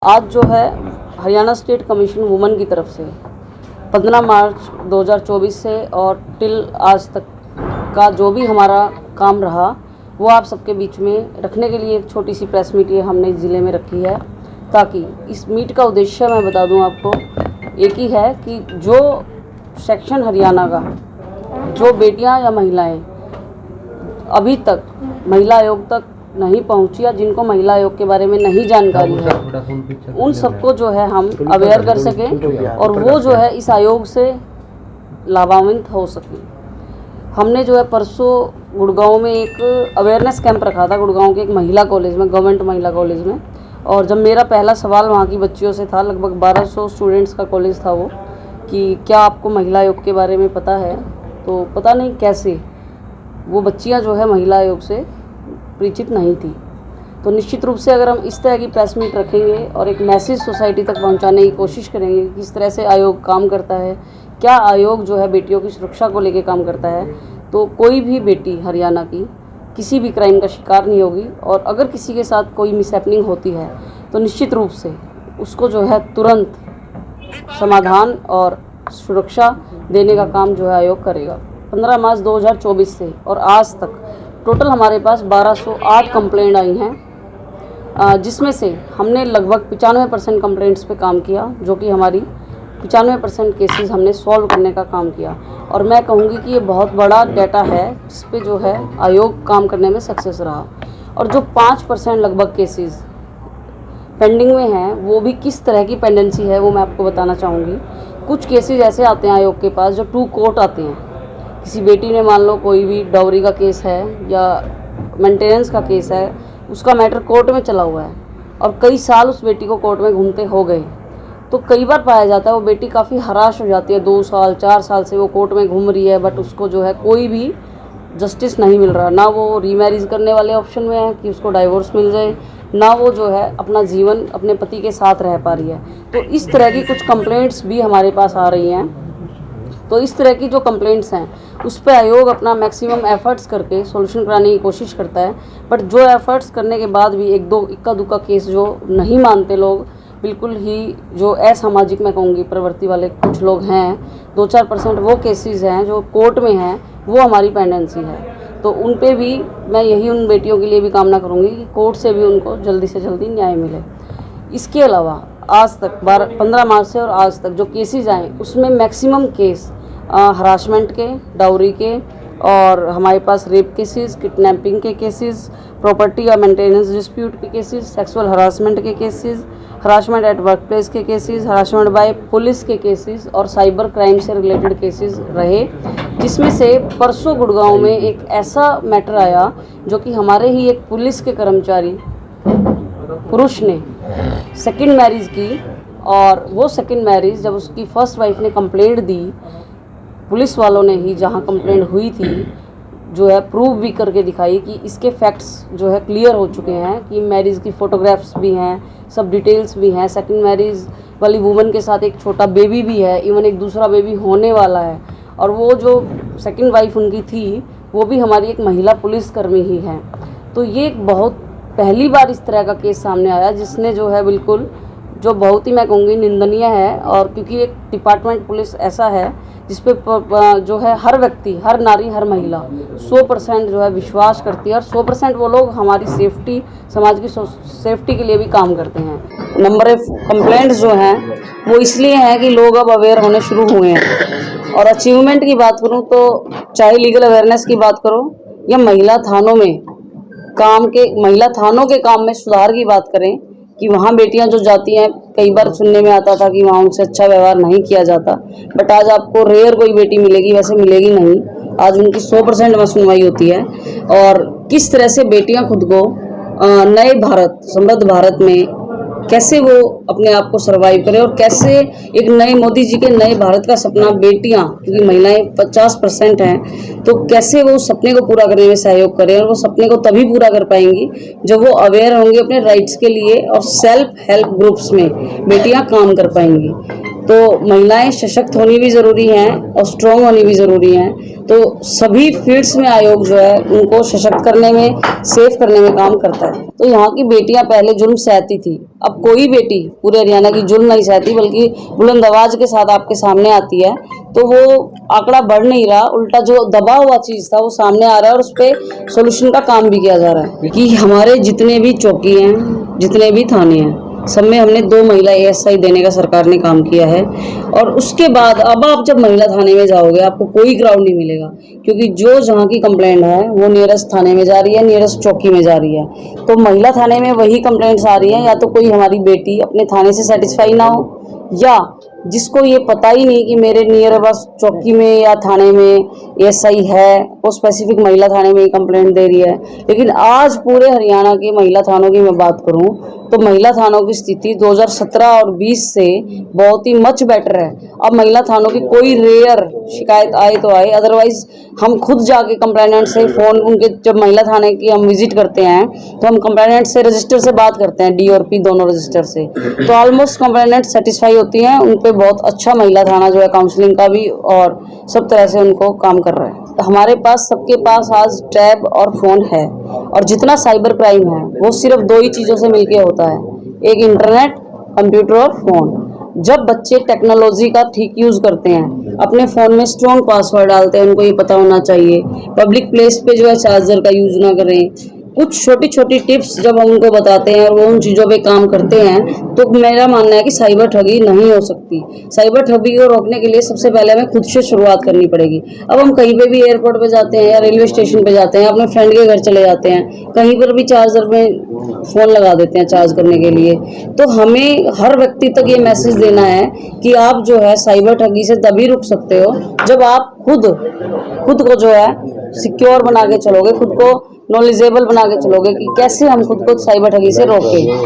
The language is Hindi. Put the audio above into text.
आज जो है हरियाणा स्टेट कमीशन वुमेन की तरफ से 15 मार्च 2024 से और टिल आज तक का जो भी हमारा काम रहा वो आप सबके बीच में रखने के लिए एक छोटी सी प्रेस मीट ये हमने ज़िले में रखी है, ताकि इस मीट का उद्देश्य मैं बता दूं आपको एक ही है कि जो सेक्शन हरियाणा का जो बेटियां या महिलाएं अभी तक महिला आयोग तक नहीं पहुंची या जिनको महिला आयोग के बारे में नहीं जानकारी है, उन सबको जो है हम अवेयर कर सकें और वो जो है इस आयोग से लाभान्वित हो सकें। हमने जो है परसों गुड़गांव में एक अवेयरनेस कैंप रखा था, गुड़गांव के एक महिला कॉलेज में, गवर्नमेंट महिला कॉलेज में। और जब मेरा पहला सवाल वहाँ की बच्चियों से था, लगभग 1200 स्टूडेंट्स का कॉलेज था वो, कि क्या आपको महिला आयोग के बारे में पता है, तो पता नहीं कैसे वो बच्चियाँ जो है महिला आयोग से परिचित नहीं थी। तो निश्चित रूप से अगर हम इस तरह की प्रेस मीट रखेंगे और एक मैसेज सोसाइटी तक पहुंचाने की कोशिश करेंगे कि किस तरह से आयोग काम करता है, क्या आयोग जो है बेटियों की सुरक्षा को लेकर काम करता है, तो कोई भी बेटी हरियाणा की किसी भी क्राइम का शिकार नहीं होगी। और अगर किसी के साथ कोई मिसहैपनिंग होती है तो निश्चित रूप से उसको जो है तुरंत समाधान और सुरक्षा देने का काम जो है आयोग करेगा। 15 मार्च 2024 से और आज तक टोटल हमारे पास 1208 कंप्लेंट आई हैं, जिसमें से हमने लगभग 95% कंप्लेंट्स पे काम किया, जो कि हमारी 95% केसेस हमने सॉल्व करने का काम किया। और मैं कहूँगी कि ये बहुत बड़ा डाटा है जिस पे जो है आयोग काम करने में सक्सेस रहा। और जो 5% लगभग केसेस पेंडिंग में हैं, वो भी किस तरह की पेंडेंसी है वो मैं आपको बताना चाहूँगी। कुछ केसेस ऐसे आते हैं आयोग के पास जो टू कोर्ट आते हैं। किसी बेटी ने मान लो कोई भी डाउरी का केस है या मेंटेनेंस का केस है, उसका मैटर कोर्ट में चला हुआ है और कई साल उस बेटी को कोर्ट में घूमते हो गए, तो कई बार पाया जाता है वो बेटी काफ़ी हराश हो जाती है। 2 साल 4 साल से वो कोर्ट में घूम रही है, बट उसको जो है कोई भी जस्टिस नहीं मिल रहा। ना वो रीमैरिज करने वाले ऑप्शन में है कि उसको डाइवोर्स मिल जाए, ना वो जो है अपना जीवन अपने पति के साथ रह पा रही है। तो इस तरह की कुछ कंप्लेंट्स भी हमारे पास आ रही हैं। तो इस तरह की जो कंप्लेंट्स हैं उस पर आयोग अपना मैक्सिमम एफर्ट्स करके सॉल्यूशन कराने की कोशिश करता है। बट जो एफर्ट्स करने के बाद भी एक दो इक्का दुक्का केस जो नहीं मानते लोग, बिल्कुल ही जो असामाजिक मैं कहूँगी प्रवृत्ति वाले कुछ लोग हैं, 2-4% वो केसेस हैं जो कोर्ट में हैं, वो हमारी पेंडेंसी है। तो उन पे भी मैं यही उन बेटियों के लिए भी कामना करूँगी कि कोर्ट से भी उनको जल्दी से जल्दी न्याय मिले। इसके अलावा आज तक 15 मार्च से और आज तक जो केसेस आए उसमें मैक्सिमम केस हरासमेंट के, डाउरी के, और हमारे पास रेप केसेस, किडनैपिंग के केसेस, प्रॉपर्टी या मेंटेनेंस डिस्प्यूट के केसेस, सेक्सुअल हरासमेंट के cases, harassment at work place के केसेस, हरासमेंट बाय पुलिस के केसेस और साइबर क्राइम से रिलेटेड केसेस रहे। जिसमें से परसों गुड़गांव में एक ऐसा मैटर आया जो कि हमारे ही एक पुलिस के कर्मचारी पुरुष ने सेकंड मैरिज की, और वो सेकंड मैरिज जब उसकी फर्स्ट वाइफ ने कंप्लेंट दी, पुलिस वालों ने ही जहां कंप्लेंट हुई थी जो है प्रूव भी करके दिखाई कि इसके फैक्ट्स जो है क्लियर हो चुके हैं, कि मैरिज की फ़ोटोग्राफ्स भी हैं, सब डिटेल्स भी हैं। सेकंड मैरिज वाली वुमन के साथ एक छोटा बेबी भी है, इवन एक दूसरा बेबी होने वाला है। और वो जो सेकंड वाइफ उनकी थी वो भी हमारी एक महिला पुलिसकर्मी ही है। तो ये एक बहुत पहली बार इस तरह का केस सामने आया जिसने जो है बिल्कुल जो बहुत ही मैं कहूँगी निंदनीय है। और क्योंकि एक डिपार्टमेंट पुलिस ऐसा है जिस पे जो है हर व्यक्ति, हर नारी, हर महिला 100% जो है विश्वास करती है, और 100% वो लोग हमारी सेफ्टी, समाज की सेफ्टी के लिए भी काम करते हैं। नंबर ऑफ कंप्लेंट्स जो हैं वो इसलिए हैं कि लोग अब अवेयर होने शुरू हुए हैं। और अचीवमेंट की बात करूँ तो चाहे लीगल अवेयरनेस की बात करो या महिला थानों के काम में सुधार की बात करें, कि वहाँ बेटियां जो जाती हैं, कई बार सुनने में आता था कि वहाँ उनसे अच्छा व्यवहार नहीं किया जाता, बट आज आपको रेयर कोई बेटी मिलेगी, वैसे मिलेगी नहीं, आज उनकी 100% में सुनवाई होती है। और किस तरह से बेटियां खुद को नए भारत, समृद्ध भारत में कैसे वो अपने आप को सर्वाइव करें, और कैसे एक नए मोदी जी के नए भारत का सपना बेटियां, क्योंकि महिलाएं 50% हैं, तो कैसे वो उस सपने को पूरा करने में सहयोग करें। और वो सपने को तभी पूरा कर पाएंगी जब वो अवेयर होंगे अपने राइट्स के लिए, और सेल्फ हेल्प ग्रुप्स में बेटियां काम कर पाएंगी। तो महिलाएं सशक्त होनी भी ज़रूरी हैं और स्ट्रॉन्ग होनी भी ज़रूरी हैं। तो सभी फील्ड्स में आयोग जो है उनको सशक्त करने में, सेफ करने में काम करता है। तो यहाँ की बेटियां पहले जुल्म सहती थी, अब कोई बेटी पूरे हरियाणा की जुल्म नहीं सहती, बल्कि बुलंद आवाज के साथ आपके सामने आती है। तो वो आंकड़ा बढ़ नहीं रहा, उल्टा जो दबा हुआ चीज़ था वो सामने आ रहा है और उस पर सोल्यूशन का काम भी किया जा रहा है। कि हमारे जितने भी चौकी हैं, जितने भी थाने हैं, सब में हमने 2 महिला एएसआई देने का सरकार ने काम किया है। और उसके बाद अब आप जब महिला थाने में जाओगे आपको कोई क्राउड नहीं मिलेगा, क्योंकि जो जहाँ की कंप्लेंट है वो नियरेस्ट थाने में जा रही है, नियरेस्ट चौकी में जा रही है। तो महिला थाने में वही कंप्लेंट्स आ रही हैं, या तो कोई हमारी बेटी अपने थाने से सेटिस्फाई ना हो, या जिसको ये पता ही नहीं कि मेरे नियर बस चौकी में या थाने में एएसआई है, वो स्पेसिफिक महिला थाने में ही कंप्लेंट दे रही है। लेकिन आज पूरे हरियाणा के महिला थानों की मैं बात करूं तो महिला थानों की स्थिति 2017 और 20 से बहुत ही मच बेटर है। अब महिला थानों की कोई रेयर शिकायत आए तो आए, अदरवाइज हम खुद जाके कंप्लेनेंट से फ़ोन, उनके जब महिला थाने की हम विजिट करते हैं तो हम कंप्लेनेंट से रजिस्टर से बात करते हैं, डी और पी दोनों रजिस्टर से। तो ऑलमोस्ट कंप्लेनेंट सेटिस्फाई होती हैं, उन पे बहुत अच्छा महिला थाना जो है काउंसलिंग का भी और सब तरह से उनको काम कर रहा है। हमारे पास सबके पास आज टैब और फ़ोन है, और जितना साइबर क्राइम है वो सिर्फ 2 ही चीज़ों से मिलकर होता है, एक इंटरनेट, कंप्यूटर और फ़ोन। जब बच्चे टेक्नोलॉजी का ठीक यूज़ करते हैं, अपने फ़ोन में स्ट्रॉन्ग पासवर्ड डालते हैं, उनको ये पता होना चाहिए, पब्लिक प्लेस पे जो है चार्जर का यूज़ ना करें, कुछ छोटी छोटी टिप्स जब हम उनको बताते हैं और वो उन चीज़ों पे काम करते हैं, तो मेरा मानना है कि साइबर ठगी नहीं हो सकती। साइबर ठगी को रोकने के लिए सबसे पहले हमें खुद से शुरुआत करनी पड़ेगी। अब हम कहीं पे भी एयरपोर्ट पे जाते हैं या रेलवे स्टेशन पे जाते हैं, अपने फ्रेंड के घर चले जाते हैं, कहीं पर भी चार्जर में फ़ोन लगा देते हैं चार्ज करने के लिए। तो हमें हर व्यक्ति तक ये मैसेज देना है कि आप जो है साइबर ठगी से तभी रुक सकते हो जब आप खुद को जो है सिक्योर बना के चलोगे, खुद को नॉलेजेबल बना के चलोगे कि कैसे हम खुद को साइबर ठगी से रोकें।